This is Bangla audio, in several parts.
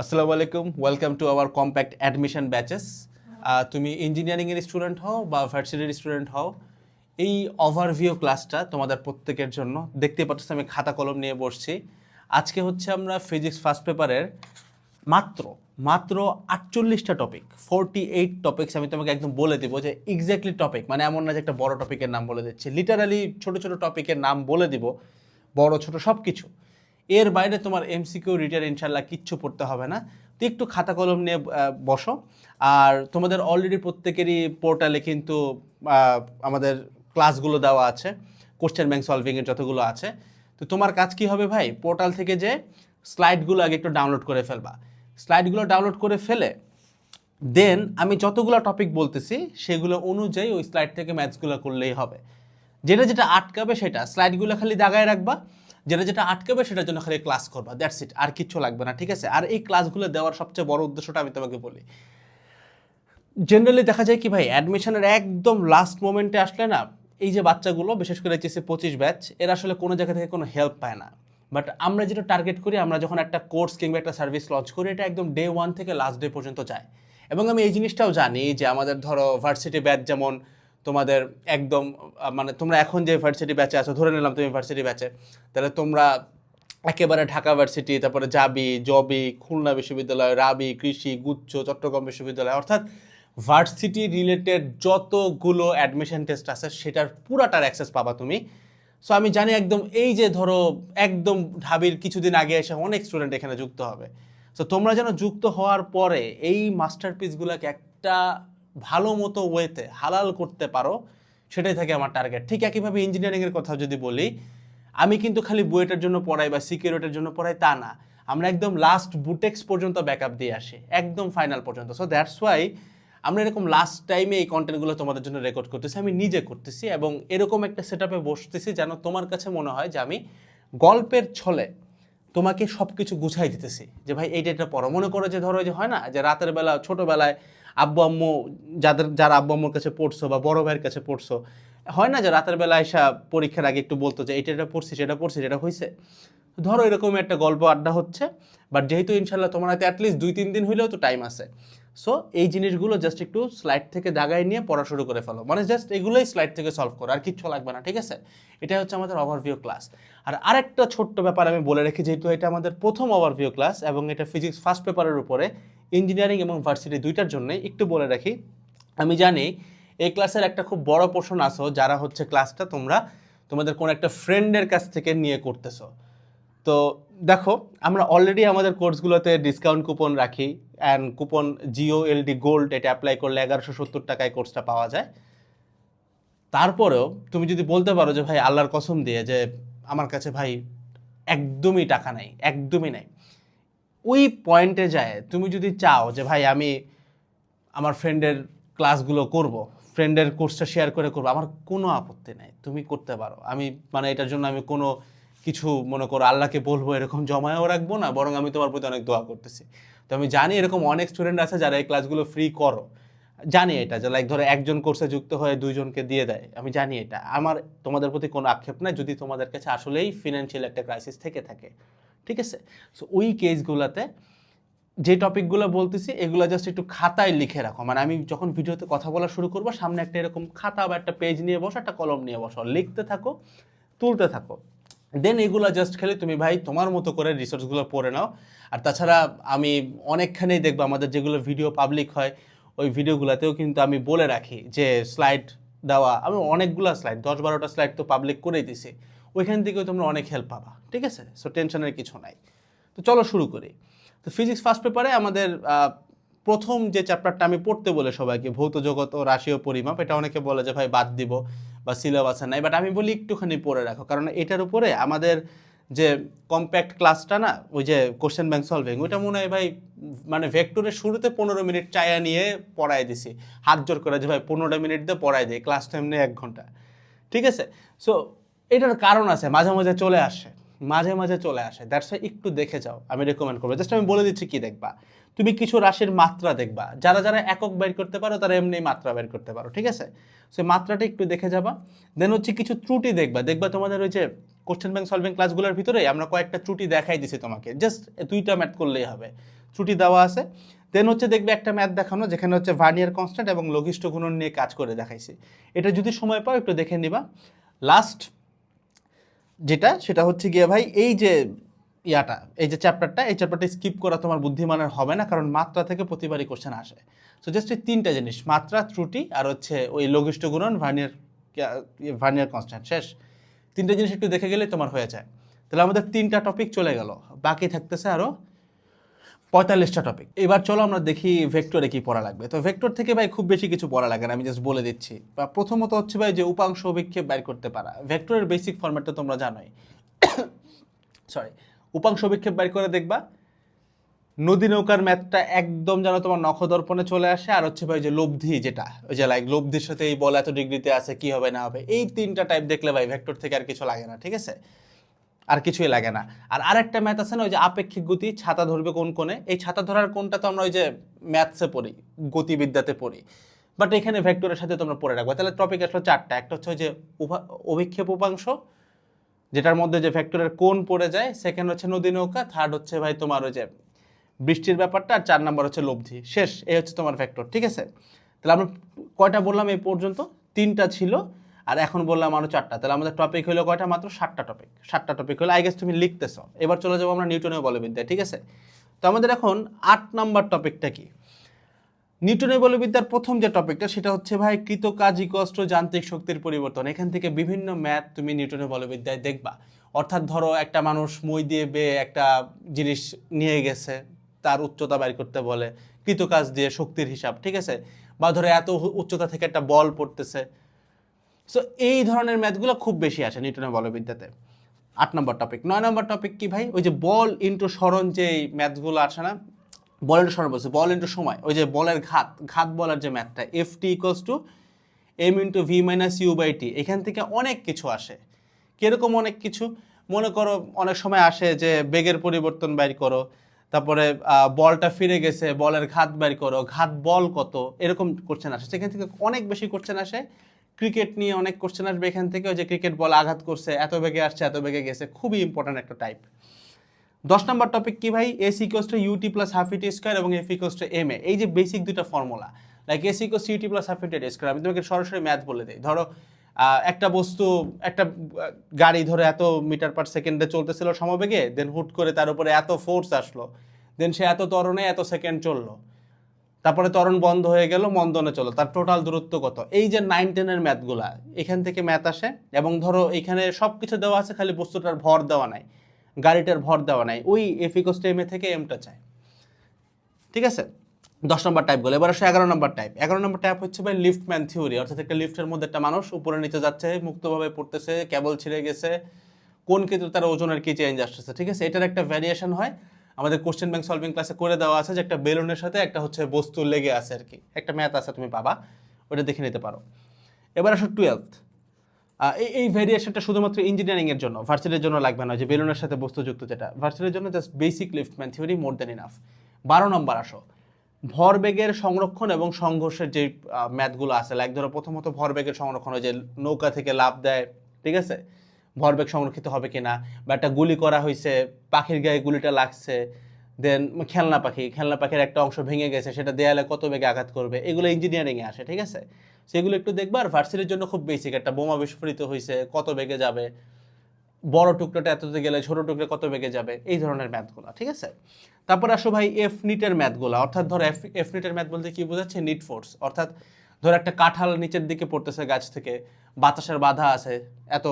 আসসালামু আলাইকুম, welcome to our compact admission batches. তুমি ইঞ্জিনিয়ারিংয়ের স্টুডেন্ট হও বা ভার্সিটির স্টুডেন্ট হও, এই ওভারভিউ ক্লাসটা তোমাদের প্রত্যেকের জন্য। দেখতে পাচ্ছ আমি খাতা কলম নিয়ে বসছি। আজকে হচ্ছে আমরা ফিজিক্স ফার্স্ট পেপারের মাত্র মাত্র 48টা টপিক, 48 টপিকস আমি তোমাকে একদম বলে দেবো যে এক্স্যাক্টলি টপিক, মানে এমন না যে একটা বড় টপিকের নাম বলে দিচ্ছি, লিটারালি ছোট ছোট টপিকের নাম বলে দিব, বড় ছোট সব কিছু। এর বাইরে তোমার এমসিকিউ রিটার ইনশাল্লাহ কিচ্ছু পড়তে হবে না। তো একটু খাতা কলম নিয়ে বসো। আর তোমাদের অলরেডি প্রত্যেকেরই পোর্টালে কিন্তু আমাদের ক্লাসগুলো দেওয়া আছে, কোশ্চেন ব্যাংক সলভিংয়ের যতগুলো আছে। তো তোমার কাজ কি হবে ভাই, পোর্টাল থেকে যে স্লাইডগুলো আগে একটু ডাউনলোড করে ফেলবা। স্লাইডগুলো ডাউনলোড করে ফেলে দেন আমি যতগুলো টপিক বলতেছি সেগুলো অনুযায়ী ওই স্লাইড থেকে ম্যাথসগুলো করলেই হবে। যেটা যেটা আটকাবে সেটা স্লাইডগুলো খালি দাগায় রাখবা, যেটা যেটা আটকাবে সেটার জন্য খালি ক্লাস করবা, দ্যাটস ইট, আর কিচ্ছু লাগবে না, ঠিক আছে? আর এই ক্লাসগুলো দেওয়ার সবচেয়ে বড় উদ্দেশ্যটা আমি তোমাকে বলি। জেনারেলি দেখা যায় কি ভাই, অ্যাডমিশনের একদম লাস্ট মোমেন্টে আসলে না, এই যে বাচ্চাগুলো বিশেষ করে এইচএসসি 25 ব্যাচ, এরা আসলে কোনো জায়গা থেকে কোনো হেল্প পায় না। বাট আমরা যেটা টার্গেট করি, আমরা যখন একটা কোর্স কিংবা একটা সার্ভিস লঞ্চ করি, এটা একদম ডে 1 থেকে লাস্ট ডে পর্যন্ত যায়। এবং আমি এই জিনিসটাও জানি যে আমাদের ধরো ভার্সিটি ব্যাচ যেমন তোমাদের একদম মানে তোমরা এখন যে ভার্সিটি ব্যাচে আছো, ধরে নিলাম তুমি ভার্সিটি ব্যাচে, তাহলে তোমরা একেবারে ঢাকা ভার্সিটি, তারপরে জাবি, জবি, খুলনা বিশ্ববিদ্যালয়, রাবি, কৃষি, গুচ্ছ, চট্টগ্রাম বিশ্ববিদ্যালয়, অর্থাৎ ভার্সিটি রিলেটেড যতগুলো অ্যাডমিশন টেস্ট আছে সেটার পুরাটার অ্যাক্সেস পাবা তুমি। সো আমি জানি একদম এই যে ধরো একদম ঢাবির কিছুদিন আগে এসে অনেক স্টুডেন্ট এখানে যুক্ত হবে। সো তোমরা যেন যুক্ত হওয়ার পরে এই মাস্টারপিসগুলোকে একটা ভালো মতো ওয়েতে হালাল করতে পারো, সেটাই থাকে আমার টার্গেট। ঠিক একইভাবে ইঞ্জিনিয়ারিংয়ের কথা যদি বলি, আমি কিন্তু খালি বুয়েটের জন্য পড়াই বা সিকিউরিটির জন্য পড়াই তা না, আমরা একদম লাস্ট বুটেক্স পর্যন্ত ব্যাকআপ দিয়ে আসি, একদম ফাইনাল পর্যন্ত। সো দ্যাটস ওয়াই আমরা এরকম লাস্ট টাইমে এই কন্টেন্টগুলো তোমাদের জন্য রেকর্ড করতেছি, আমি নিজে করতেছি, এবং এরকম একটা সেট আপে বসতেছি যেন তোমার কাছে মনে হয় যে আমি গল্পের ছলে তোমাকে সব কিছু গুছাই দিতেছি, যে ভাই এইটা এটা পড়ো। মনে করো যে ধরো যে হয় না যে রাতের বেলা ছোটোবেলায় আব্বু আম্মু, যারা আব্বু আম্মুর কাছে পড়ছো বা বড় ভাইয়ের কাছে পড়ছো, হয় না যে রাতের বেলা এসা পরীক্ষার আগে একটু বলতো যে এটা পড়ছি সেটা পড়ছি যেটা হয়েছে। ধরো এরকম একটা গল্প আড্ডা হচ্ছে, বাট যেহেতু ইনশাল্লাহ তোমার হাতে অ্যাটলিস্ট 2-3 দিন হইলেও তো টাইম আছে। সো এই জিনিসগুলো জাস্ট একটু স্লাইড থেকে দাগায় নিয়ে পড়া শুরু করে ফেলো, মানে জাস্ট এগুলোই স্লাইড থেকে সলভ করো, আর কিচ্ছু লাগবে না, ঠিক আছে? এটা হচ্ছে আমাদের ওভারভিউ ক্লাস। আর আরেকটা ছোট্ট ব্যাপার আমি বলে রেখে, যেহেতু এটা আমাদের প্রথম ওভারভিউ ক্লাস এবং এটা ফিজিক্স ফার্স্ট পেপারের উপরে, ইঞ্জিনিয়ারিং এবং ভার্সিটি দুইটার জন্যই একটু বলে রাখি। আমি জানি এই ক্লাসের একটা খুব বড় পোর্শন আসো যারা হচ্ছে ক্লাসটা তোমরা তোমাদের কোনো একটা ফ্রেন্ডের কাছ থেকে নিয়ে করতেছো। তো দেখো, আমরা অলরেডি আমাদের কোর্সগুলোতে ডিসকাউন্ট কুপন রাখি, অ্যান্ড কুপন GOLD গোল্ড, এটা অ্যাপ্লাই করলে 1170 টাকায় কোর্সটা পাওয়া যায়। তারপরেও তুমি যদি বলতে পারো যে ভাই আল্লাহর কসম দিয়ে যে আমার কাছে ভাই একদমই টাকা নাই, একদমই নাই, ওই পয়েন্টে যায় তুমি যদি চাও যে ভাই আমি আমার ফ্রেন্ডের ক্লাসগুলো করব, ফ্রেন্ডের কোর্সটা শেয়ার করে করবো, আমার কোনো আপত্তি নাই, তুমি করতে পারো। আমি মানে এটার জন্য আমি কোনো কিছু মনে করো আল্লাহকে বলবো এরকম জমায়েও রাখবো না, বরং আমি তোমার প্রতি অনেক দোয়া করতেছি। তো আমি জানি এরকম অনেক স্টুডেন্ট আছে যারা এই ক্লাসগুলো ফ্রি করো, জানি এটা, যে লাইক ধরো একজন কোর্সে যুক্ত হয়ে 2জনকে দিয়ে দেয়, আমি জানি এটা। আমার তোমাদের প্রতি কোনো আক্ষেপ নাই যদি তোমাদের কাছে আসলেই ফিনান্সিয়াল একটা ক্রাইসিস থেকে থাকে, ঠিক আছে? সো ওই কেসগুলোতে যে টপিকগুলো বলতেছি এগুলো জাস্ট একটু খাতায় লিখে রাখো, মানে আমি যখন ভিডিওতে কথা বলা শুরু করবো সামনে একটা এরকম খাতা বা একটা পেজ নিয়ে বসো, একটা কলম নিয়ে বসো, লিখতে থাকো, তুলতে থাকো। দেন এগুলো জাস্ট খেলে তুমি ভাই তোমার মতো করে রিসোর্সগুলো পড়ে নাও। আর তাছাড়া আমি অনেকখানেই দেখবো আমাদের যেগুলো ভিডিও পাবলিক হয় ওই ভিডিওগুলোতেও কিন্তু আমি বলে রাখি যে স্লাইড দেওয়া, আমি অনেকগুলো স্লাইড 10-12টা স্লাইড তো পাবলিক করেই দিছি, ওইখান থেকেও তোমরা অনেক হেল্প পাবা, ঠিক আছে? সো টেনশনের কিছু নাই। তো চলো শুরু করি। তো ফিজিক্স ফার্স্ট পেপারে আমাদের প্রথম যে চ্যাপ্টারটা আমি পড়তে বলে সবাইকে, ভৌত জগৎ ও রাশি ও পরিমাপ, এটা অনেকে বলে যে ভাই বাদ দিব বা সিলেবাসে নাই, বাট আমি বলি একটুখানি পড়ে রাখো, কারণ এটার উপরে আমাদের যে কম্প্যাক্ট ক্লাসটা না, ওই যে কোশ্চেন ব্যাংক সলভিং, ওইটা মনে হয় ভাই মানে ভেক্টরের শুরুতে 15 মিনিট চায়া নিয়ে পড়ায় দিছি, হাত জোর করে যে ভাই 15টা মিনিট দিয়ে পড়ায় দিই, ক্লাস টাইম নিয়ে 1 ঘন্টা, ঠিক আছে? সো এটার কারণ আছে, মাঝে মাঝে চলে আসে, মাঝে মাঝে চলে আসে, দ্যাটস ওয়াই একটু দেখে যাও, আমি রেকমেন্ড করবো। জাস্ট আমি বলে দিচ্ছি কি দেখবা, তুমি কিছু রাশির মাত্রা দেখবা, যারা যারা একক বের করতে পারো তারা এমনি মাত্রা বের করতে পারো, ঠিক আছে? সো মাত্রাটা একটু দেখে যাবা। দেন হচ্ছে কিছু ত্রুটি দেখবা, তোমাদের ওই যে কোশ্চেন ব্যাংক সলভিং ক্লাসগুলোর ভিতরে আমরা কয়েকটা ত্রুটি দেখাই দিছি তোমাকে, জাস্ট 2টা ম্যাথ করলেই হবে। ত্রুটি দেওয়া আছে। দেন হচ্ছে দেখবে একটা ম্যাথ দেখানো যেখানে হচ্ছে ভার্নিয়ার কনস্ট্যান্ট এবং লঘিষ্ঠ গুণন নিয়ে কাজ করে দেখাইছি। এটা যদি সময় পাও একটু দেখে নিবা। লাস্ট যেটা সেটা হচ্ছে গিয়ে ভাই এই যে এই যে চ্যাপ্টারটা, এই চ্যাপ্টারটা স্কিপ করা তোমার বুদ্ধিমানের হবে না, কারণ মাত্রা থেকে প্রতিবারই কোশ্চেন আসে। সো জাস্ট এই তিনটা জিনিস, মাত্রা, ত্রুটি আর হচ্ছে ওই লঘিষ্ঠ গুণন, ভার্নিয়ার কনস্ট্যান্ট, শেষ। তিনটা জিনিস একটু দেখে গেলে তোমার হয়ে যায়। তাহলে আমাদের 3টা টপিক চলে গেল, বাকি থাকতেছে আরও 45টা টপিক। এবার চলো আমরা দেখি ভেক্টরে কি পড়া লাগবে। তো ভেক্টর থেকে ভাই খুব বেশি কিছু পড়া লাগে না, আমি জাস্ট বলে দিচ্ছি। প্রথমত হচ্ছে ভাই যে উপাংশ অভিক্ষেপ বের করতে পারা, ভেক্টরের বেসিক ফরম্যাটটা তোমরা জানোই। সরি, উপাংশ অভিক্ষেপ বের করে দেখবা নদী নৌকার ম্যাথটা একদম যেন তোমার নখদর্পণে চলে আসে। আর হচ্ছে ভাই যে লব্ধি, যেটা ওই যে লাইক লব্ধির সাথে এই বল এত ডিগ্রিতে আছে কি হবে না হবে, এই 3টা টাইপ দেখলে ভাই ভেক্টর থেকে আর কিছু লাগে না, ঠিক আছে, আর কিছুই লাগে না। আর আরেকটা ম্যাথ আছে না, ওই যে আপেক্ষিক গতি, ছাতা ধরবে কোন কোণে, এই ছাতা ধরার কোণটা তো আমরা ওই যে ম্যাথসে পড়ি, গতিবিদ্যাতে পড়ি, বাট এখানে ভেক্টরের সাথে তোমরা পড়ে রাখবে। তাহলে টপিক আসলো 4টা। একটা হচ্ছে ওই যে অভিক্ষেপ উপাংশ, যেটার মধ্যে যে ভেক্টরের কোণ পড়ে যায়, সেকেন্ড হচ্ছে নদী নৌকা, থার্ড হচ্ছে ভাই তোমার ওই যে বৃষ্টির ব্যাপারটা, আর 4 নম্বর হচ্ছে লব্ধি, শেষ। এই হচ্ছে তোমার ভেক্টর, ঠিক আছে। তাহলে আমরা কয়টা বললাম এই পর্যন্ত? 3টা ছিল, আর এখন বললাম আরো 4টা। তাহলে আমাদের টপিক হলো কয়টা? মাত্র 7টা টপিক। 7টা টপিক হলো, আই গেস তুমি লিখতেছো। এবার চলে যাবো আমরা নিউটনীয় বলবিদ্যায়, ঠিক আছে। তো আমাদের এখন 8 নম্বর টপিকটা কি? নিউটনীয় বলবিদ্যার প্রথম যে টপিকটা সেটা হচ্ছে ভাই কৃতকাজ ইকুয়ালস টু যান্ত্রিক শক্তির পরিবর্তন। এখান থেকে বিভিন্ন ম্যাথ তুমি নিউটনীয় বলবিদ্যায় দেখবা। অর্থাৎ ধরো একটা মানুষ মই দিয়ে বেয়ে একটা জিনিস নিয়ে গেছে, তার উচ্চতা বের করতে বলে, কৃতকাজ দিয়ে শক্তির হিসাব, ঠিক আছে, বা ধরো এত উচ্চতা থেকে একটা বল পড়তেছে। সো এই ধরনের ম্যাথগুলো খুব বেশি আসে নিউটনের বলবিদ্যাতে। 8 নম্বর টপিক। 9 নম্বর টপিক কি ভাই? ওই যে বল ইন্টু সরণ, যে ম্যাথগুলো আসে না, বল ইন্টু সরণ বলছে, বল ইন্টু সময়, ওই যে বলের ঘাত বলার যে ম্যাথটা, F T equals to M into V minus U by T. এখান থেকে অনেক কিছু আসে। কিরকম অনেক কিছু? মনে করো অনেক সময় আসে যে বেগের পরিবর্তন বের করো, তারপরে বলটা ফিরে গেছে, বলের ঘাত বের করো, ঘাত বল কত, এরকম কোশ্চেন আসে। সেখান থেকে অনেক বেশি কোশ্চেন আসে। ক্রিকেট নিয়ে অনেক কোশ্চেন আসবে এখান থেকে, ওই যে ক্রিকেট বল আঘাত করছে, এত বেগে আসছে, এত বেগে গেছে, খুবই ইম্পর্ট্যান্ট একটা টাইপ। 10 নম্বর টপিক কি ভাই? S equals to UT plus half ET square এবং F equals to M A. এই যে বেসিক দুটো formula, like S equals to UT plus half ET square, আমি তোমাকে সরাসরি ম্যাথ বলে দিই। ধরো একটা বস্তু, একটা গাড়ি ধরে এত মিটার পার সেকেন্ডে চলতেছিল সমবেগে, দেন হুট করে তার উপরে এত ফোর্স আসলো, দেন সে এত ত্বরণে এত সেকেন্ড চললো, তারপরে ত্বরণ বন্ধ হয়ে গেল, মন্দনে চলো, তার টোটাল দূরত্ব কত। এই যে 9-10-এর ম্যাথগুলা, এখান থেকে ম্যাথ আসে। এবং ধরো এখানে সব কিছু দেওয়া আছে, খালি বস্তুটার ভর দেওয়া নাই, গাড়িটার ভর দেওয়া নাই, ওই এফ ইকুয়ালস টু এম এ থেকে এমটা চাই, ঠিক আছে। 10 নম্বর টাইপগুলো। এবার আসে 11 নম্বর টাইপ। 11 নম্বর টাইপ হচ্ছে ভাই লিফটম্যান থিওরি, অর্থাৎ একটা লিফটের মধ্যে একটা মানুষ উপরে নিচে যাচ্ছে, মুক্তভাবে পড়তেছে, কেবল ছিঁড়ে গেছে, কোন ক্ষেত্রে তার ওজনের কি চেঞ্জ আসতেছে, ঠিক আছে। এটার একটা ভ্যারিয়েশন হয়, আমাদের কোশ্চেন ব্যাংক সলভিং ক্লাসে করে দেওয়া আছে, যে একটা বেলুনের সাথে একটা হচ্ছে বস্তু লেগে আছে আর কি, একটা ম্যাথ আছে, তুমি পাবা, ওটা দেখে নিতে পারো। এবার আসো 12th। এই ভ্যারিয়েশনটা শুধুমাত্র ইঞ্জিনিয়ারিংয়ের জন্য, ভার্সিটির জন্য লাগবে না, যে বেলুনের সাথে বস্তু যুক্ত, যেটা ভার্সিটির জন্য just basic liftman theory, more than enough. 12 নম্বর আসো ভরবেগের সংরক্ষণ এবং সংঘর্ষের যে ম্যাথগুলো আছে, লাইক ধরো প্রথমত ভরবেগের সংরক্ষণ, হয় যে নৌকা থেকে লাফ দেয়, ঠিক আছে, ভরবেগ সংরক্ষিত হবে কিনা, বা একটা গুলি করা হয়েছে, পাখির গায়ে গুলিটা লাগছে, দেন খেলনা পাখির একটা অংশ ভেঙে গেছে, সেটা দেয়ালে কত বেগে আঘাত করবে, এগুলো ইঞ্জিনিয়ারিংয়ে আসে, ঠিক আছে। সেগুলো একটু দেখবা। আর ভার্সিটির জন্য খুব বেসিক, একটা বোমা বিস্ফোরিত হয়েছে, কত বেগে যাবে, বড় টুকরোটা এততে গেলে ছোট টুকরো কত বেগে যাবে, এই ধরনের ম্যাথগুলো, ঠিক আছে। তারপর আসো ভাই এফ নিটের ম্যাথগুলো, অর্থাৎ ধরো এফ নিটের ম্যাথ বলতে কি বোঝাচ্ছে? নিট ফোর্স, অর্থাৎ ধরো একটা কাঁঠাল নিচের দিকে পড়তেছে গাছ থেকে, বাতাসের বাধা আছে এত,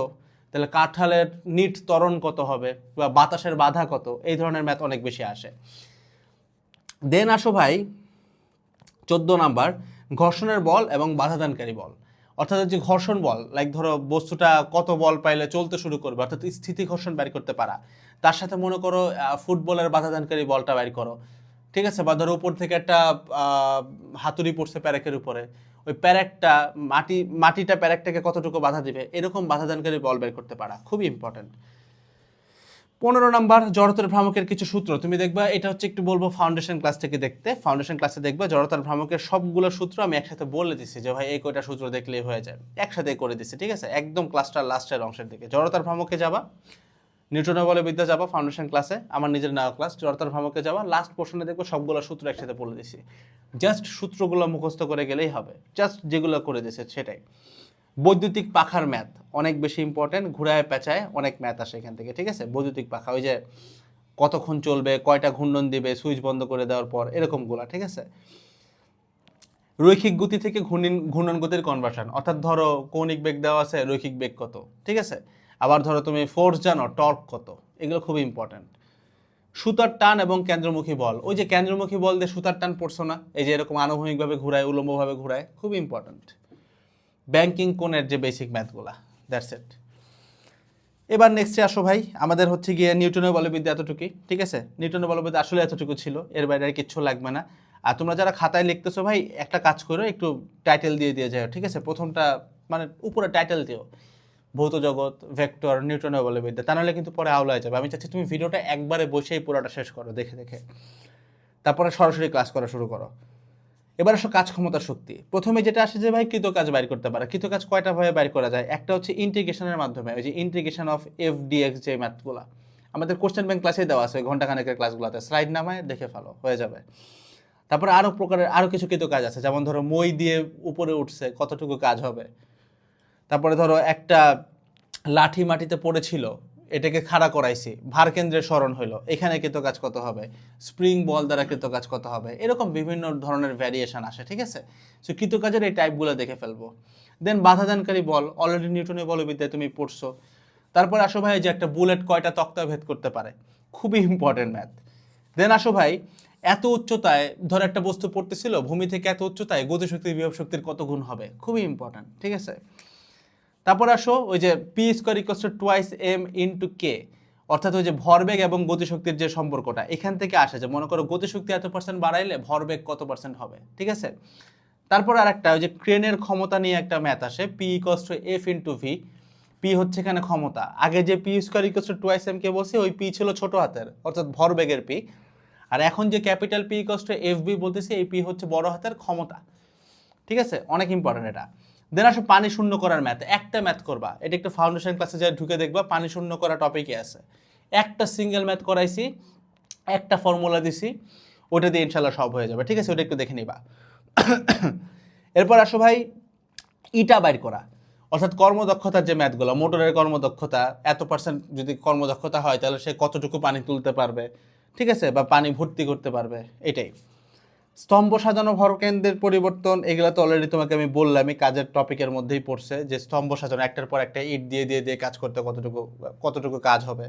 তাহলে কাঁঠালের নিট ত্বরণ কত হবে, বা বাতাসের বাধা কত, এই ধরনের ম্যাথ অনেক বেশি আসে। দেন আসো ভাই 14 নাম্বার ঘর্ষণের বল এবং বাধাদানকারী বল, অর্থাৎ যে ঘর্ষণ বল, লাইক ধরো বস্তুটা কত বল পাইলে চলতে শুরু করবে, অর্থাৎ স্থিতি ঘর্ষণ বের করতে পারা, তার সাথে মনে করো ফুটবলের বাধাদানকারী বলটা বের করো, ঠিক আছে। বা ধরো উপর থেকে একটা হাতুড়ি পড়ছে প্যারেকের উপরে, ওই প্যারেকটা মাটিটা প্যারেকটাকে কতটুকু বাধা দিবে, এরকম বাধাদানকারী বল বের করতে পারা খুবই ইম্পর্টেন্ট। 15 নাম্বার জড়তার ভ্রামকের কিছু সূত্র, তুমি দেখবা, এটা হচ্ছে একটু বলবো ফাউন্ডেশন ক্লাস থেকে দেখতে, ফাউন্ডেশন ক্লাসে দেখবা জড়তার ভ্রামকের সবগুলো সূত্র আমি একসাথে বলে দিচ্ছি, যে ভাই এই কয়টা সূত্র দেখলেই হয়ে যায়, একসাথে করে দিচ্ছি, ঠিক আছে, একদম ক্লাসটার লাস্টের অংশের দিকে। জড়তার ভ্রামকে যাবা, নিউটনের বলবিদ্যা যাবা ফাউন্ডেশন ক্লাসে, আমার নিজের নেওয়া ক্লাস, জড়তার ভ্রামকে যাবা, লাস্ট পোর্শনে দেখবো সবগুলো সূত্র একসাথে বলে দিছি। জাস্ট সূত্রগুলো মুখস্থ করে গেলেই হবে, জাস্ট যেগুলো করে দিয়েছে সেটাই। বৈদ্যুতিক পাখার ম্যাথ অনেক বেশি ইম্পর্টেন্ট, ঘুরায় পেঁচায় অনেক ম্যাথ আসে এখান থেকে, ঠিক আছে। বৈদ্যুতিক পাখা, ওই যে কতক্ষণ চলবে, কয়টা ঘূর্ণন দিবে সুইচ বন্ধ করে দেওয়ার পর, এরকমগুলা, ঠিক আছে। রৈখিক গতি থেকে ঘূর্ণন গতির কনভার্সন, অর্থাৎ ধরো কৌণিক বেগ দেওয়া আছে, রৈখিক বেগ কত, ঠিক আছে। আবার ধরো তুমি ফোর্স জানো, টর্ক কত, এগুলো খুবই ইম্পর্টেন্ট। সুতার টান এবং কেন্দ্রমুখী বল, ওই যে কেন্দ্রমুখী বল দিয়ে সুতার টান পড়ছো না, এই যে এরকম আনুভূমিকভাবে ঘুরায়, উলম্বভাবে ঘুরায়, খুবই ইম্পর্টেন্ট। ব্যাংকিং কোণের যে বেসিক ম্যাথগুলা, দ্যাটস ইট। এবার নেক্সটে আসো ভাই, আমাদের হচ্ছে গিয়ে নিউটনের বলবিদ্যা এতটুকুই, ঠিক আছে। নিউটনের বলবিদ্যা আসলে এতটুকু ছিল, এর বাইরে আর কিচ্ছু লাগবে না। আর তোমরা যারা খাতায় লিখতেছো ভাই, একটা কাজ করো, একটু টাইটেল দিয়ে যাও, ঠিক আছে। প্রথমটা মানে উপরে টাইটেল দিও, ভৌত জগৎ, ভেক্টর, নিউটনের বলবিদ্যা, তা নাহলে কিন্তু পরে আওলায় যাবে। আমি চাচ্ছি তুমি ভিডিওটা একবারে বসেই পুরোটা শেষ করো দেখে দেখে, তারপরে সরাসরি ক্লাস করা শুরু করো। এবার আসো কাজ ক্ষমতা শক্তি। প্রথমে যেটা আসে যে ভাই কৃতকাজ বাইর করতে পারে। কৃতকাজ কয়টা ভাবে বাইর করা যায়? একটা হচ্ছে ইন্টিগ্রেশনের মাধ্যমে, ওই যে ইন্টিগ্রেশন অফ এফ ডিএক্স যে ম্যাথগুলো আমাদের কোশ্চেন ব্যাংক ক্লাসে দেওয়া আছে, ঘন্টাখানেকের ক্লাসগুলোতে, স্লাইড নামায় দেখে ফেলো, হয়ে যাবে। তারপরে আরও প্রকারের আরও কিছু কৃতকাজ আছে, যেমন ধরো মই দিয়ে উপরে উঠছে, কতটুকু কাজ হবে। তারপরে ধরো একটা লাঠি মাটিতে পড়েছিল, এটাকে খাড়া করাইছি, ভার কেন্দ্রের স্মরণ হইলো, এখানে কৃতকাজ কত হবে। স্প্রিং বল দ্বারা কৃতকাজ কত হবে, এরকম বিভিন্ন ধরনের ভ্যারিয়েশন আসে, ঠিক আছে। সো কৃতকাজের এই টাইপগুলো দেখে ফেলবো। দেন বাধাদানকারী বল, অলরেডি নিউটনের বলবিদ্যায় তুমি পড়ছো। তারপর আসো ভাই যে একটা বুলেট কয়টা তক্তা ভেদ করতে পারে, খুবই ইম্পর্টেন্ট ম্যাথ। দেন আসো ভাই, এত উচ্চতায় ধর একটা বস্তু পড়তেছিল ভূমি থেকে, এত উচ্চতায় গতিশক্তি বিভব শক্তির কত গুণ হবে, খুবই ইম্পর্টেন্ট, ঠিক আছে। তারপর আসো ওই যে P square equals to twice M into K, অর্থাৎ ওই যে ভরবেগ এবং গতিশক্তির যে সম্পর্কটা এখান থেকে আসে, যে মনে করো গতিশক্তি এত পার্সেন্ট বাড়াইলে ভরবেগ কত পার্সেন্ট হবে, ঠিক আছে। তারপর আর একটা ওই যে ক্রেনের ক্ষমতা নিয়ে একটা ম্যাথ আসে, P equals to F into V. P হচ্ছে এখানে ক্ষমতা, আগে যে P square equals to twice M K বলছি, ওই পি ছিল ছোট হাতের, অর্থাৎ ভরবেগের পি। আর এখন যে capital P equals to F B বলতেছি, এই পি হচ্ছে বড় হাতের ক্ষমতা, ঠিক আছে। অনেক ইম্পর্টেন্ট এটা। দেন আসো পানি শূন্য করার ম্যাথ, একটা ম্যাথ করবা, এটা একটু ফাউন্ডেশন ক্লাসে যা ঢুকে দেখবা, পানি শূন্য করা টপিকে আছে, একটা সিঙ্গেল ম্যাথ করাইছি, একটা ফর্মুলা দিছি, ওটা দিয়ে ইনশাল্লাহ সব হয়ে যাবে, ঠিক আছে। ওটা একটু দেখে নিবা। এরপর আসো ভাই ইটা বাইর করা, অর্থাৎ কর্মদক্ষতার যে ম্যাথগুলো, মোটরের কর্মদক্ষতা এত পার্সেন্ট যদি কর্মদক্ষতা হয়, তাহলে সে কতটুকু পানি তুলতে পারবে, ঠিক আছে, বা পানি ভর্তি করতে পারবে, এটাই। স্তম্ভ সাজানো ভরকেন্দ্রের পরিবর্তন, এগুলো তো অলরেডি তোমাকে আমি বললামই, কাজের টপিকের মধ্যেই পড়ছে, যে স্তম্ভ সাজানো একটার পর একটা ইট দিয়ে দিয়ে দিয়ে কাজ করতে কতটুকু কতটুকু কাজ হবে।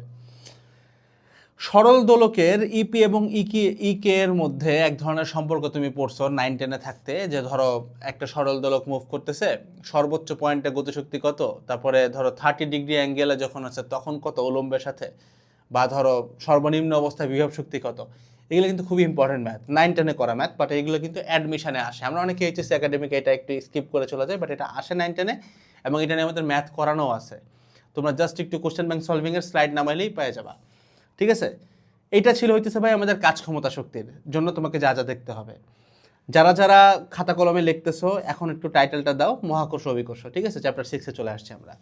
সরল দোলকের ইপি এবং ইকে এর মধ্যে এক ধরনের সম্পর্ক তুমি পড়ছো 9-10-এ থাকতে, যে ধরো একটা সরল দোলক মুভ করতেছে, সর্বোচ্চ পয়েন্টে গতিশক্তি কত, তারপরে ধরো 30 ডিগ্রি অ্যাঙ্গেলে যখন আছে তখন কত উলম্বের সাথে, বা ধরো সর্বনিম্ন অবস্থায় বিভব শক্তি কত। এগুলো কিন্তু খুবই ইম্পর্টেন্ট ম্যাথ, 9-10-এ করা ম্যাথ, বাট এগুলো কিন্তু অ্যাডমিশনে আসে। আমরা অনেকে এইচএসসি একাডেমিকে এটা একটু স্কিপ করে চলে যায়, বাট এটা আসে 9-10-এ, এবং এটা নিয়ে আমাদের ম্যাথ করানো আছে। তোমরা জাস্ট একটু কোশ্চেন ব্যাংক সলভিংয়ের স্লাইড নামাইলেই পেয়ে যাবা, ঠিক আছে। এইটা ছিল হইতেছে ভাই আমাদের কাজ ক্ষমতা শক্তির জন্য তোমাকে যা যা দেখতে হবে। যারা যারা খাতা কলমে লিখতেছো, এখন একটু টাইটেলটা দাও, মহাকর্ষ অভিকর্ষ, ঠিক আছে। চ্যাপ্টার 6-এ চলে আসছি আমরা।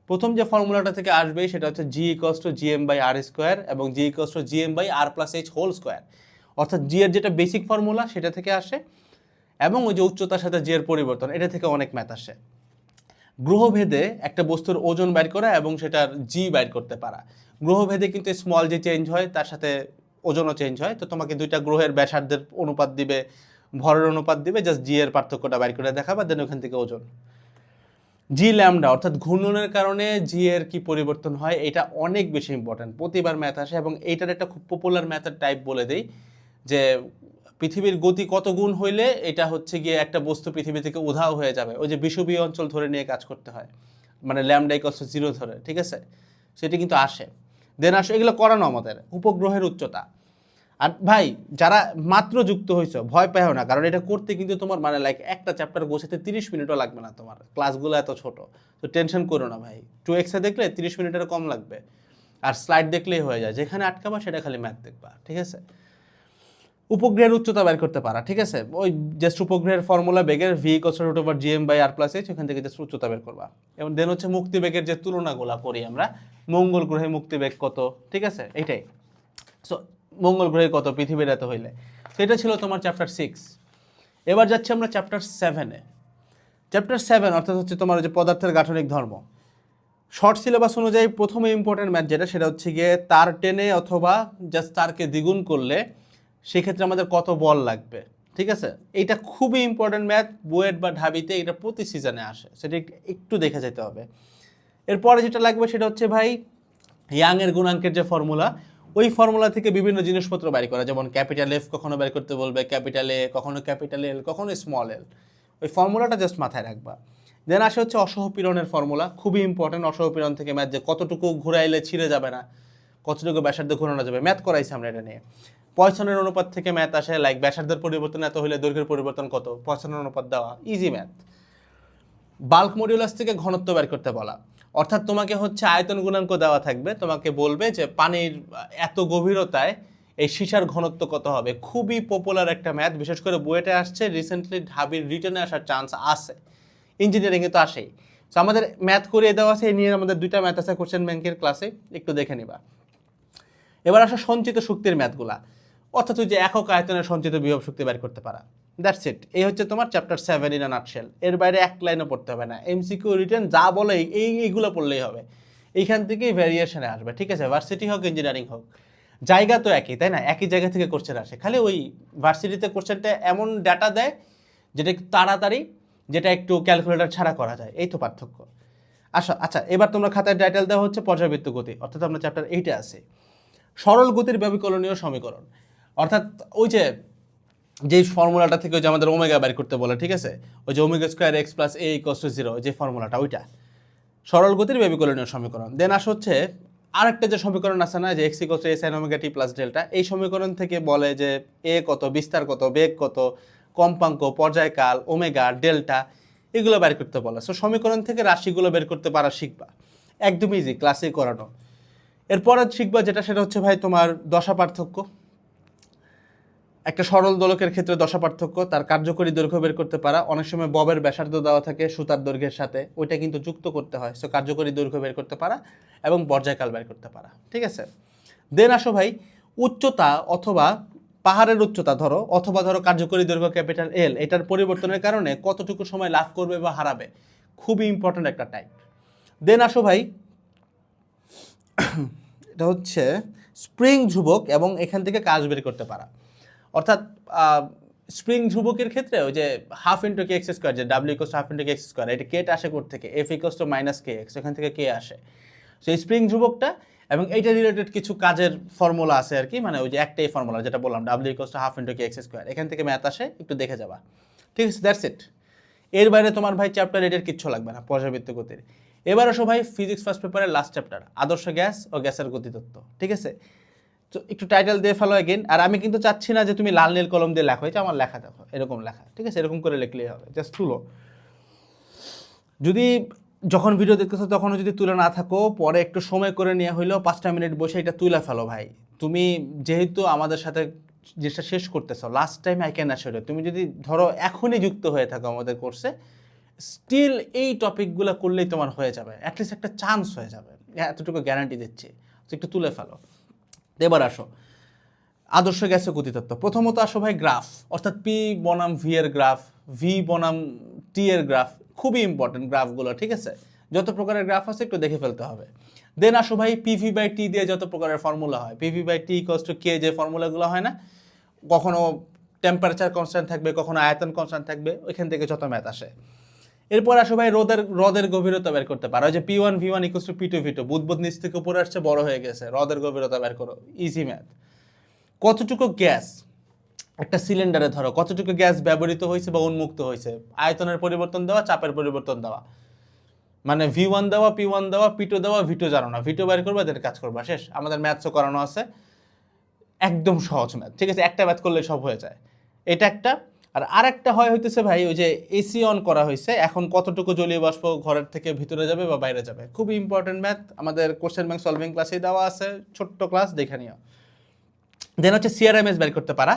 প্রথম যে ফর্মুলাটা থেকে আসবে সেটা হচ্ছে G equals to GM by R square এবং G equals to GM by R plus H whole square, অর্থাৎ জি এর যেটা বেসিক ফর্মুলা সেটা থেকে আসে, এবং ওই যে উচ্চতার সাথে জি এর পরিবর্তন, এটা থেকে অনেক ম্যাথ আসে। গ্রহভেদে একটা বস্তুর ওজন বাইর করা এবং সেটার জি বাইর করতে পারা। গ্রহভেদে কিন্তু স্মল জি চেঞ্জ হয়, তার সাথে ওজনও চেঞ্জ হয়, তো তোমাকে দুইটা গ্রহের ব্যাসার্ধের অনুপাত দিবে, ভরের অনুপাত দিবে, জাস্ট জি এর পার্থক্যটা বাইর করে দেখাবা, দেন ওখান থেকে ওজন। জি ল্যামডা, অর্থাৎ ঘূর্ণনের কারণে জি এর কি পরিবর্তন হয়, এটা অনেক বেশি ইম্পর্টেন্ট, প্রতিবার ম্যাথ আসে, এবং এইটার একটা খুব পপুলার ম্যাথের টাইপ বলে দেই, যে পৃথিবীর গতি কত গুণ হইলে এটা হচ্ছে গিয়ে একটা বস্তু পৃথিবী থেকে উধাও হয়ে যাবে, ওই যে বিষুবীয় অঞ্চল ধরে নিয়ে কাজ করতে হয়, মানে ল্যামডা ইকুয়ালস টু 0 ধরে, ঠিক আছে। সেটি কিন্তু আসে। দেন আসে এগুলো করানো আমাদের উপগ্রহের উচ্চতা। আর ভাই যারা মাত্র যুক্ত হয়েছ, ভয় পেও না, কারণ এটা করতে কিন্তু তোমার মানে লাইক একটা চ্যাপ্টার গোছাতে 30 মিনিটও লাগবে না, তোমার ক্লাসগুলো এত ছোট, তো টেনশন করো না ভাই। 2x দেখলে 30 মিনিটের কম লাগবে, আর স্লাইড দেখলেই হয়ে যায়, যেখানে আটকাবা সেটা খালি ম্যাথ দেখবা, ঠিক আছে। উপগ্রহের উচ্চতা বের করতে পারা, ঠিক আছে? ওই জাস্ট উপগ্রহের ফর্মুলা বেগের v = gm/r+h, ওখান থেকে জাস্ট উচ্চতা বের করবা। এবং দেন হচ্ছে মুক্তিবেগের যে তুলনাগুলো করি আমরা, মঙ্গল গ্রহে মুক্তিবেগ কত, ঠিক আছে, এইটাই। সো মঙ্গল গ্রহে কত, পৃথিবীর এত হইলে। তো এটা ছিল তোমার চ্যাপ্টার 6। এবার যাচ্ছি আমরা চ্যাপ্টার 7-এ। চ্যাপ্টার 7 অর্থাৎ হচ্ছে তোমার যে পদার্থের গাঠনিক ধর্ম। শর্ট সিলেবাস অনুযায়ী প্রথমে ইম্পর্টেন্ট ম্যাথ যেটা, সেটা হচ্ছে গিয়ে তার টেনে অথবা জাস্ট তারকে দ্বিগুণ করলে সেক্ষেত্রে আমাদের কত বল লাগবে, ঠিক আছে? এইটা খুবই ইম্পর্টেন্ট ম্যাথ, বুয়েট বা ঢাবিতে এটা প্রতি সিজনে আসে, সেটা একটু দেখে যেতে হবে। এরপরে যেটা লাগবে সেটা হচ্ছে ভাই ইয়াংয়ের গুণাঙ্কের যে ফর্মুলা, ওই ফর্মুলা থেকে বিভিন্ন জিনিসপত্র বের করা, যেমন ক্যাপিটাল এফ কখনো বের করতে বলবে, ক্যাপিটাল এ, কখনো ক্যাপিটাল এল, কখনো স্মল এল। ওই ফর্মুলাটা জাস্ট মাথায় রাখবা। দেন আসে হচ্ছে অসহপীড়নের ফর্মুলা, খুবই ইম্পর্টেন্ট। অসহপীড়ন থেকে ম্যাথ, যে কতটুকু ঘুরাইলে ছিঁড়ে যাবে না, কতটুকু ব্যাসার্ধ ঘোরানো যাবে, ম্যাথ করাইছি আমরা এটা নিয়ে। পয়সনের অনুপাত থেকে ম্যাথ আসে, লাইক ব্যাসার্ধের পরিবর্তন এত হলে দৈর্ঘ্যের পরিবর্তন কত, পয়সনের অনুপাত দেওয়া, ইজি ম্যাথ। বাল্ক মডিউলাস থেকে ঘনত্ব বের করতে বলা, অর্থাৎ তোমাকে হচ্ছে আয়তন গুণাঙ্ক দেওয়া থাকবে, তোমাকে বলবে যে পানির এত গভীরতায় এই সীসার ঘনত্ব কত হবে। খুবই পপুলার একটা ম্যাথ, বিশেষ করে বুয়েটে আসছে, রিসেন্টলি ঢাবির রিটার্নে আসার চান্স আছে, ইঞ্জিনিয়ারিংয়ে তো আসেই। তো আমাদের ম্যাথ করিয়ে দেওয়া আছে, এই নিয়ে আমাদের 2টা ম্যাথ আছে কোশ্চেন ব্যাংকের ক্লাসে, একটু দেখে নিবা। এবার আসা সঞ্চিত শক্তির ম্যাথগুলা, অর্থাৎ ওই যে একক আয়তনের সঞ্চিত বিভব শক্তি বের করতে পারা। That's it. এই হচ্ছে তোমার চ্যাপ্টার 7 ইন আ নাটশেল। এর বাইরে এক লাইনও পড়তে হবে না, এমসিকিউ রিটেন যা বলে এইগুলো পড়লেই হবে। এইখান থেকেই ভ্যারিয়েশনে আসবে, ঠিক আছে? ভার্সিটি হোক ইঞ্জিনিয়ারিং হোক, জায়গা তো একই, তাই না? একই জায়গা থেকে কোশ্চেন আসে, খালি ওই ভার্সিটিতে কোশ্চেনটা এমন ডাটা দেয় যেটা একটু তাড়াতাড়ি, যেটা একটু ক্যালকুলেটর ছাড়া করা যায়, এই তো পার্থক্য। আচ্ছা, এবার তোমরা খাতায় টাইটেল দেওয়া হচ্ছে পর্যাবৃত্ত গতি, অর্থাৎ আমরা চ্যাপ্টার 8-এ আছি। সরল গতির ব্যবিকলনীয় সমীকরণ, অর্থাৎ ওই যে ফর্মুলাটা থেকে ওই যে আমাদের ওমেগা বের করতে বলে, ঠিক আছে? ওই যে ω² x + a = 0, যে ফর্মুলাটা, ওইটা সরল গতির ব্যবিকলনীয় সমীকরণ। দেন আসে হচ্ছে আরেকটা যে সমীকরণ আছে না, যে x = a sin ωt + delta, এই সমীকরণ থেকে বলে যে a কত, বিস্তার কত, বেগ কত, কম্পাঙ্ক, পর্যায়কাল, ওমেগা, ডেল্টা, এগুলো বের করতে বলে। সো সমীকরণ থেকে রাশিগুলো বের করতে পারা শিখবা, একদম ইজি, ক্লাসেই করানো। এরপরে শিখবা যেটা, সেটা হচ্ছে ভাই তোমার দশা পার্থক্য। একটা সরল দোলকের ক্ষেত্রে দশা পার্থক্য, তার কার্যকরী দৈর্ঘ্য বের করতে পারা। অনেক সময় ববের ব্যাসার্ধ দেওয়া থাকে সুতার দৈর্ঘ্যের সাথে, ওইটা কিন্তু যুক্ত করতে হয়। সো কার্যকরী দৈর্ঘ্য বের করতে পারা এবং পর্যায়কাল বের করতে পারা, ঠিক আছে? দেন আসো ভাই উচ্চতা, অথবা পাহাড়ের উচ্চতা ধরো, অথবা ধরো কার্যকরী দৈর্ঘ্য ক্যাপিটাল এল, এটার পরিবর্তনের কারণে কতটুকু সময় লাভ করবে বা হারাবে, খুবই ইম্পর্ট্যান্ট একটা টাইপ। দেন আসো ভাই এটা হচ্ছে স্প্রিং ধ্রুবক, এবং এখান থেকে কাজ বের করতে পারা। অর্থাৎ স্প্রিং ধ্রুবকের ক্ষেত্রে ওই যে ½ × kx², যে w = ½ × kx², এটা কেটা আসে কোথা থেকে, f = -kx, এখান থেকে কে আসে। সো এই স্প্রিং ধ্রুবকটা এবং এইটা রিলেটেড কিছু কাজের ফর্মুলা আছে আর কি, মানে ওই যে একটাই ফর্মুলা যেটা বললাম, w = ½ × kx², এখান থেকে ম্যাথ আসে, একটু দেখে যাবা, ঠিক আছে? That's it. এর বাইরে তোমার ভাই চ্যাপ্টার 8-এর কিচ্ছু লাগবে না পর্যাবৃত্ত গতির। এবার আসো ভাই ফিজিক্স ফার্স্ট পেপারের লাস্ট চ্যাপ্টার, আদর্শ গ্যাস ও গ্যাসের গতিতত্ত্ব, ঠিক আছে? তো একটু টাইটেল দিয়ে ফেলো এগেইন। আর আমি কিন্তু চাচ্ছি না যে তুমি লাল নীল কলম দিয়ে লেখো, এটা আমার লেখা দেখো, এরকম লেখা, ঠিক আছে? এরকম করে লিখলেই হবে, জাস্ট তুলো। যদি যখন ভিডিও দেখতেছো তখনও যদি তুলে না থাকো, পরে একটু সময় করে নিয়ে হইলেও 5টা মিনিট বসে এটা তুলে ফেলো ভাই। তুমি যেহেতু আমাদের সাথে যেটা শেষ করতেছো, last time I can assure you, তুমি যদি ধরো এখনই যুক্ত হয়ে থাকো আমাদের কোর্সে, স্টিল এই টপিকগুলো করলেই তোমার হয়ে যাবে, অ্যাটলিস্ট একটা চান্স হয়ে যাবে, এতটুকু গ্যারান্টি দিচ্ছি। তো একটু তুলে ফেলো। এবার আসো আদর্শ গ্যাসের গতিতত্ত্ব। প্রথমত আসো ভাই গ্রাফ, অর্থাৎ P বনাম V এর গ্রাফ, V বনাম T এর গ্রাফ, খুবই ইম্পর্টেন্ট গ্রাফগুলো, ঠিক আছে? যত প্রকারের গ্রাফ আছে একটু দেখে ফেলতে হবে। দেন আসো ভাই PV/T দিয়ে যত প্রকারের ফর্মুলা হয়, PV/T = K, যে ফর্মুলাগুলো হয় না, কখনো টেম্পারেচার কনস্ট্যান্ট থাকবে, কখনো আয়তন কনস্ট্যান্ট থাকবে, ওইখান থেকে যত ম্যাথ আসে। এরপর আসো ভাই হ্রদের গভীরতা বের করতে পারো, ওই যে P1V1 = P2V2, বুদবুদ নিচ থেকে উপরে আসছে, বড় হয়ে গেছে, হ্রদের গভীরতা বের করো, ইজি ম্যাথ। কতটুকু গ্যাস একটা সিলিন্ডারে ধরো, কতটুকু গ্যাস ব্যবহৃত হয়েছে বা উন্মুক্ত হয়েছে, আয়তনের পরিবর্তন দেওয়া, চাপের পরিবর্তন দেওয়া, মানে V1 দেওয়া, P1 দেওয়া, P2 দেওয়া, V2 জানো না, V2 বের করবা, এদের কাজ করবা, শেষ। আমাদের ম্যাথসও করানো আছে, একদম সহজ ম্যাথ, ঠিক আছে? একটা ম্যাথ করলে সব হয়ে যায়, এটা একটা। আর আরেকটা হইতেছে ভাই, ওই যে এসি অন করা হয়েছে, এখন কতটুকু জলীয় বাষ্প ঘরের থেকে ভিতরে যাবে বা বাইরে যাবে, খুবই ইম্পর্টেন্ট ম্যাথ, আমাদের কোশ্চেন ব্যাংক সলভিং ক্লাসেই দেওয়া আছে, ছোট্ট ক্লাস, দেখে নিও। দেন হচ্ছে CRMS বের করতে পারা।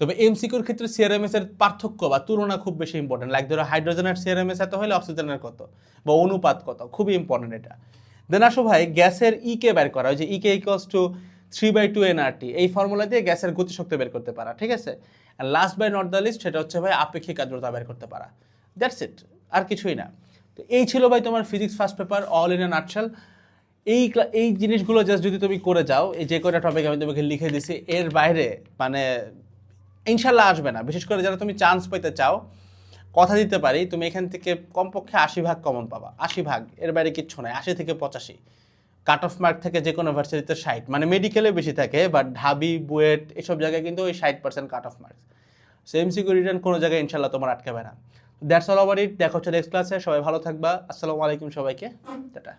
তবে এমসিকিউর ক্ষেত্রে সিআরএমএস এর পার্থক্য বা তুলনা খুব বেশি ইম্পর্টেন্ট, লাইক ধরো হাইড্রোজেনের সিআরএমএস এত হলে অক্সিজেনের কত বা অনুপাত কত, খুবই ইম্পর্টেন্ট এটা। দেন আসো ভাই গ্যাসের ইকে বের করা, ওই যে ইকে ইকুয়ালস টু 3/2 এনআরটি, এই ফর্মুলা দিয়ে গ্যাসের গতিশক্তি বের করতে পারা, ঠিক আছে। আর last but not the least সেটা হচ্ছে ভাই আপেক্ষিক আর্দ্রতা বের করতে পারা। দ্যাটস ইট, আর কিছুই না। তো এই ছিল ভাই তোমার physics first paper all in a nutshell. এই জিনিসগুলো জাস্ট যদি তুমি করে যাও, এই যে কয়টা টপিক আমি তোমাকে লিখে দিছি এর বাইরে মানে ইনশাল্লাহ আসবে না। বিশেষ করে যারা তুমি চান্স পেতে চাও, কথা দিতে পারি তুমি এখান থেকে কমপক্ষে 80 ভাগ কমন পাবা, 80 ভাগ, এর বাইরে কিচ্ছু নাই। 80 থেকে 85 কাট অফ মার্ক থেকে যে কোনো ভার্সিটিতে 60, মানে মেডিকেলে বেশি থাকে, বাট ঢাবি বুয়েট এসব জায়গায় কিন্তু ওই 60% cut off marks. So MCQ return কোনো জায়গায় ইনশাল্লাহ তোমার আটকাবে না। That's all over it. দেখা হচ্ছে নেক্সট ক্লাসে, সবাই ভালো থাকবা। আসসালামু আলাইকুম সবাইকে, টাটা।